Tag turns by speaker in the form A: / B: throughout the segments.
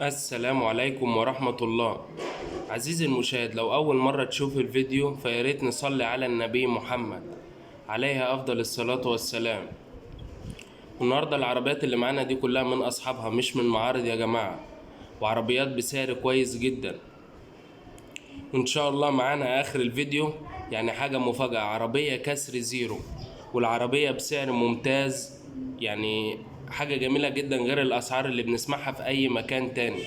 A: السلام عليكم ورحمة الله. عزيزي المشاهد، لو أول مرة تشوف الفيديو فياريت نصلي على النبي محمد عليه أفضل الصلاة والسلام. والنهاردة العربيات اللي معانا دي كلها من أصحابها، مش من معارض يا جماعة، وعربيات بسعر كويس جدا. وإن شاء الله معانا آخر الفيديو يعني حاجة مفاجأة، عربية كسر زيرو، والعربية بسعر ممتاز، يعني حاجة جميلة جدا غير الأسعار اللي بنسمعها في أي مكان تاني.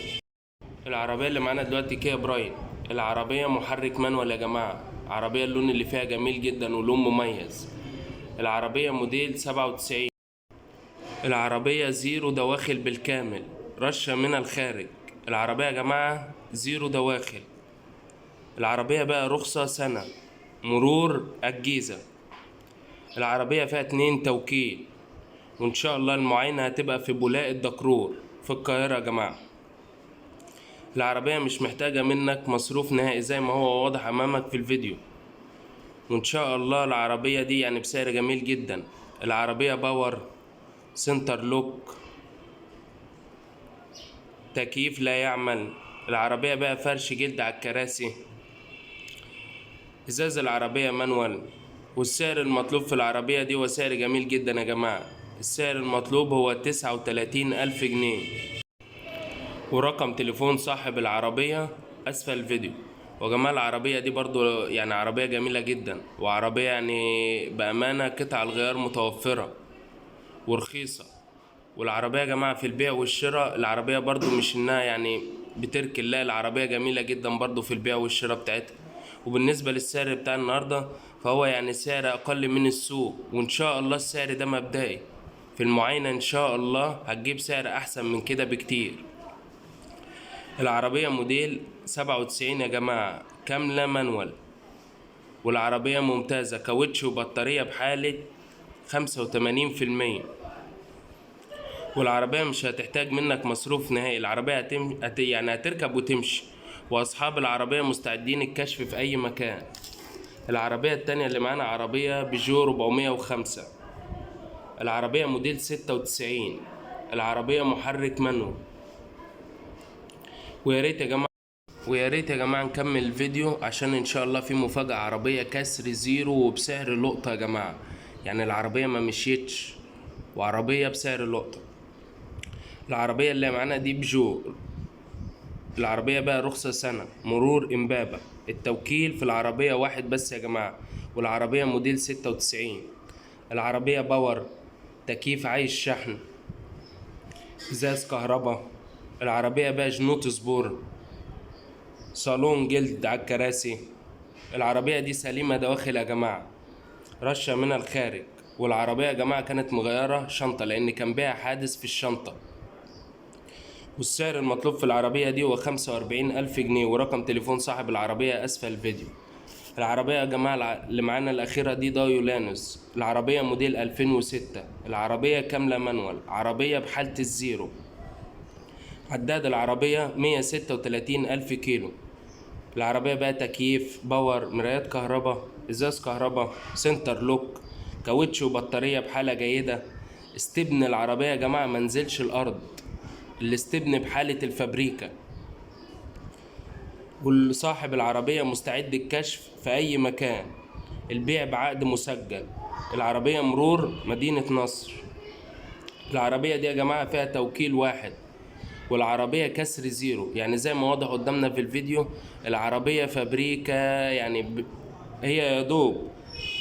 A: العربية اللي معانا دلوقتي كيا براين. العربية محرك مانوال يا جماعة، عربية اللون اللي فيها جميل جدا ولون مميز. العربية موديل 97. العربية زيرو دواخل بالكامل، رشة من الخارج. العربية يا جماعة زيرو دواخل. العربية بقى رخصة سنة، مرور الجيزة. العربية فيها 2 توكيل، وإن شاء الله المعاينة هتبقى في بولاق الدكرور في القاهرة يا جماعة. العربية مش محتاجة منك مصروف نهائي زي ما هو واضح أمامك في الفيديو. وإن شاء الله العربية دي يعني بسعر جميل جدا. العربية باور، سنتر لوك، تكييف لا يعمل. العربية بقى فرش جلد على الكراسي، إزاز العربية مانوال. والسعر المطلوب في العربية دي هو سعر جميل جدا يا جماعة. السعر المطلوب هو 39,000 جنيه. ورقم تليفون صاحب العربية أسفل الفيديو. وجمال العربية دي برضو يعني عربية جميلة جدا، وعربية يعني بأمانة قطع الغيار متوفرة ورخيصة. والعربية يا جماعة في البيع والشراء، العربية برضو مش انها يعني بتركن، لا، العربية جميلة جدا برضو في البيع والشراء بتاعتها. وبالنسبة للسعر بتاع النهاردة فهو يعني سعر أقل من السوق، وإن شاء الله السعر ده مبدئي. في المعاينة إن شاء الله هتجيب سعر أحسن من كده بكتير. العربية موديل 97 يا جماعة، كاملة مانوال. والعربية ممتازة، كاوتش وبطارية بحالة 85%. والعربية مش هتحتاج منك مصروف نهائي. العربية يعني هتركب وتمشي، وأصحاب العربية مستعدين الكشف في أي مكان. العربية التانية اللي معانا عربية بيجو 405. العربية موديل 96. العربية محرك مانوال. ويا ريت يا جماعة نكمل الفيديو عشان ان شاء الله في مفاجأة. عربية كسر زيرو وبسعر لقطة يا جماعة، يعني العربية ما مشيتش، وعربية بسعر لقطة. العربية اللي معانا دي بيجو. العربية بقى رخصة سنة، مرور امبابة. التوكيل في العربية واحد بس يا جماعة، والعربية موديل 96. العربية باور، تكييف عايش شحن، ازاز كهرباء. العربية بقى جنوط سبور، صالون جلد على الكراسي. العربية دي سليمة دواخل يا جماعة، رشة من الخارج. والعربية يا جماعة كانت مغيرة شنطة لأن كان بيها حادث في الشنطة. والسعر المطلوب في العربية دي هو 45,000 جنيه. ورقم تليفون صاحب العربية أسفل الفيديو. العربية يا جماعة اللي معانا الأخيرة دي دايو لانوس. العربية موديل 2006. العربية كاملة مانوال، عربية بحالة الزيرو. عداد العربية 136,000 كيلو. العربية بقى تكييف، باور، مرايات كهرباء، ازاز كهرباء، سنتر لوك، كاوتش وبطارية بحالة جيدة. استبن العربية يا جماعة منزلش الأرض، الاستبن بحالة الفابريكا. وصاحب العربية مستعد الكشف في أي مكان، البيع بعقد مسجل. العربية مرور مدينة نصر. العربية دي يا جماعة فيها توكيل واحد، والعربية كسر زيرو، يعني زي ما واضح قدامنا في الفيديو. العربية فابريكا، يعني هي يا دوب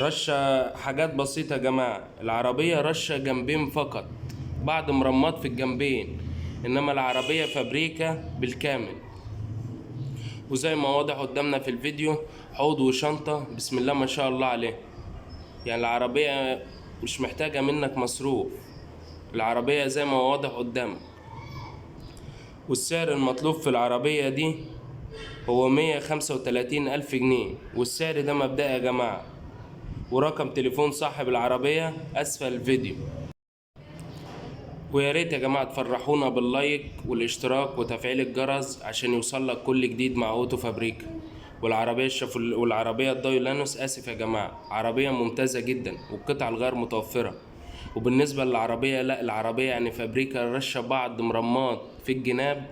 A: رشة حاجات بسيطة يا جماعة. العربية رشة جنبين فقط، بعض مرمات في الجنبين، انما العربية فابريكا بالكامل. وزي ما واضح قدامنا في الفيديو، حوض وشنطة بسم الله ما شاء الله عليه. يعني العربية مش محتاجة منك مصروف، العربية زي ما واضح قدامك. والسعر المطلوب في العربية دي هو 135,000 جنيه، والسعر ده مبدئي يا جماعة. ورقم تليفون صاحب العربية أسفل الفيديو. ويا ريت يا جماعة تفرحونا باللايك والاشتراك وتفعيل الجرس عشان يوصلك كل جديد مع أوتو فابريكا. والعربية الدايو لانوس، آسف يا جماعة، عربية ممتازة جدا وبقطع الغيار متوفرة. وبالنسبة للعربية، لا، العربية يعني فابريكا، رشة بعض مرمات في الجناب